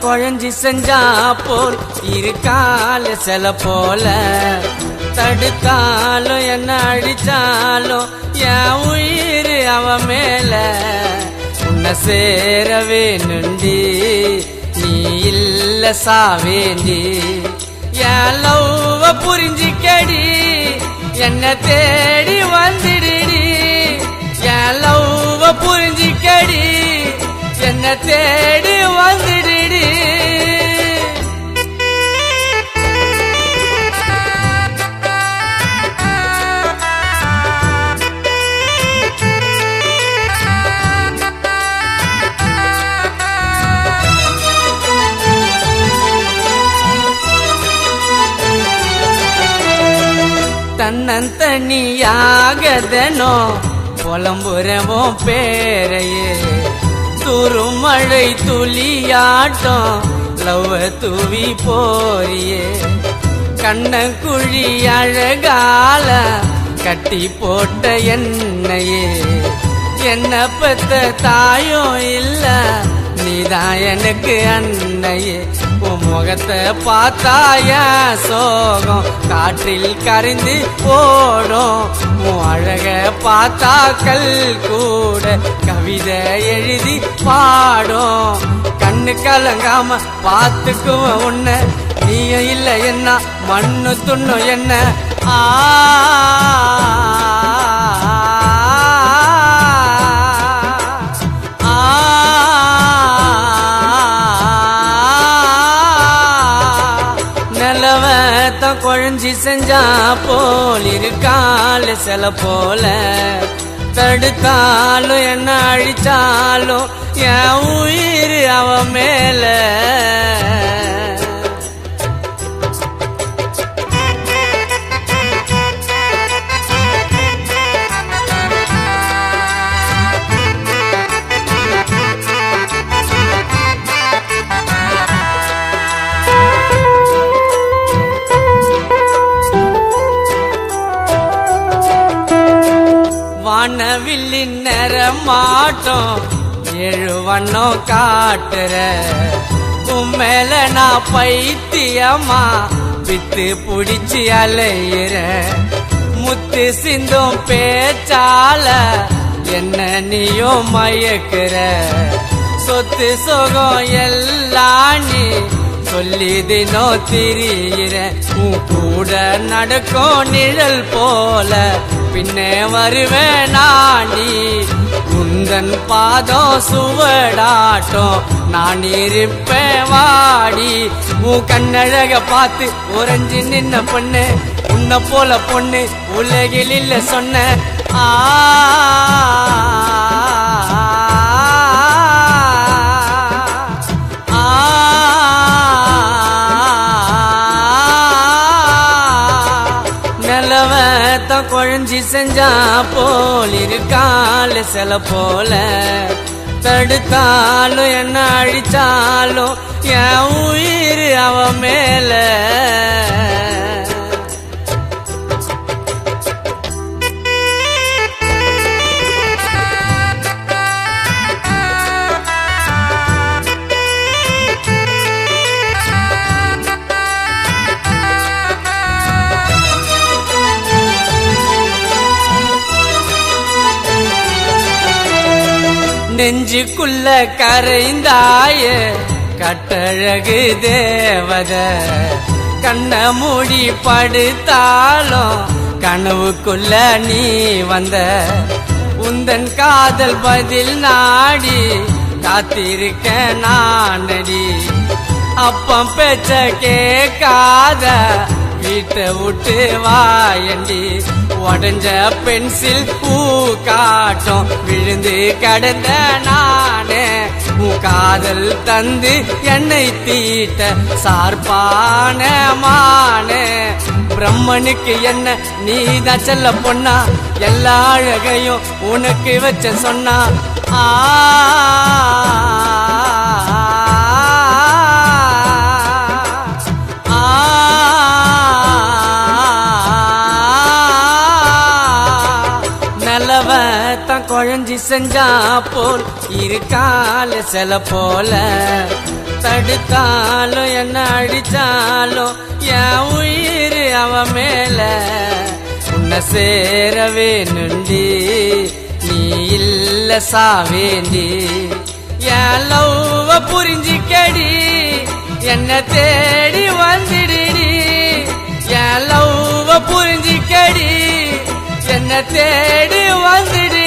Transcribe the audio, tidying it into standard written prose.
குழஞ்சி செஞ்சா போல் இருக்கால சில போல தடுத்தாலும் என்ன அடிச்சாலும் என் உயிர் அவன் மேல உன்னை சேரவே நுண்டி நீ இல்ல சாவேண்டி என் லவ்வ புரிஞ்சிக்கடி என்ன தேடி வந்துடுடி என் லவ்வ புரிஞ்சிக்கடி என்ன தேடி வந்துடுடி தன்னந்தனியாகதனோ புலம்புறவும் பேரையே துருமழை துளியாட்டம் லவ் தூவி போறியே கண்ணக்குழி அழகால கட்டி போட்ட என்னையே என்ன பெத்த தாயும் இல்ல நீதான் எனக்கு அன்னையே உன் முகத்தை பார்த்தாய சோகம் காற்றில் கரைந்து போடும் உன் அழக பார்த்தா கல் கூட கவிதை எழுதி பாடும் கண்ணு கலங்காம பார்த்துக்குவன் உன்ன நீயும் இல்ல என்ன மண்ணு துண்ணு என்ன குழஞ்சி செஞ்சா போல் இருக்கால சில போல தடுத்தாலும் என்ன அழிச்சாலும் என் உயிர் அவன் மேல வானவில்லின் நிறமாட்டம் 7 வண்ணம் காட்டுற உம்மேல நான் பைத்தியமா வித்து புடிச்சு அலையிற முத்து சிந்தும் பேச்சால என்ன நீயும் மயக்குற சொத்து சுகம் எல்லாம் நீ சொல்லி தினம் திரியிற உன் கூட நடக்கும் நிழல் போல பின்னே வருவேன் நாடி உந்தன் பாதம் சுவடாட்டம் நான் இருப்பேன் வாடி உன் கண்ணழக பார்த்து உறைஞ்சி நின்ன பொண்ணு உன்னை போல பொண்ணு உலகில் இல்ல சொன்ன குழஞ்சி செஞ்சா போல் இருக்கால சில போல தடுத்தாலும் என்ன அழிச்சாலும் என் உயிர் அவன் மேல நெஞ்சுக்குள்ள கரைந்தாய கட்டழகு தேவத கண்ண மூடி படுத்தாலும் கனவுக்குள்ள நீ வந்த உந்தன் காதல் பதில் நாடி காத்திருக்க நானடி அப்பம் பேச்ச கேட்காத வீட்டை விட்டு வாயண்டி உடஞ்ச பென்சில் பூ காட்டும் விழுந்து கடந்த நானே உன் காதல் தந்து என்னை தீட்ட சார்பான மானே பிரம்மனுக்கு என்ன நீதான் செல்ல பொண்ணா எல்லா அழகையும் உனக்கு வச்ச சொன்னா நல்லவத்தான் குழஞ்சி செஞ்சா போல் இருக்கால சில போல தடுத்தாலும் என்ன அடிச்சாலும் என் உயிர் அவ மேல உன்னை சேரவே நுண்டி நீ இல்ல சாவேண்டி என் லவ்வ புரிஞ்சிக்கடி என்ன தேடி வந்துடுடி என் லவ்வ புரிஞ்சிக்கடி என்ன தேடி வந்துடு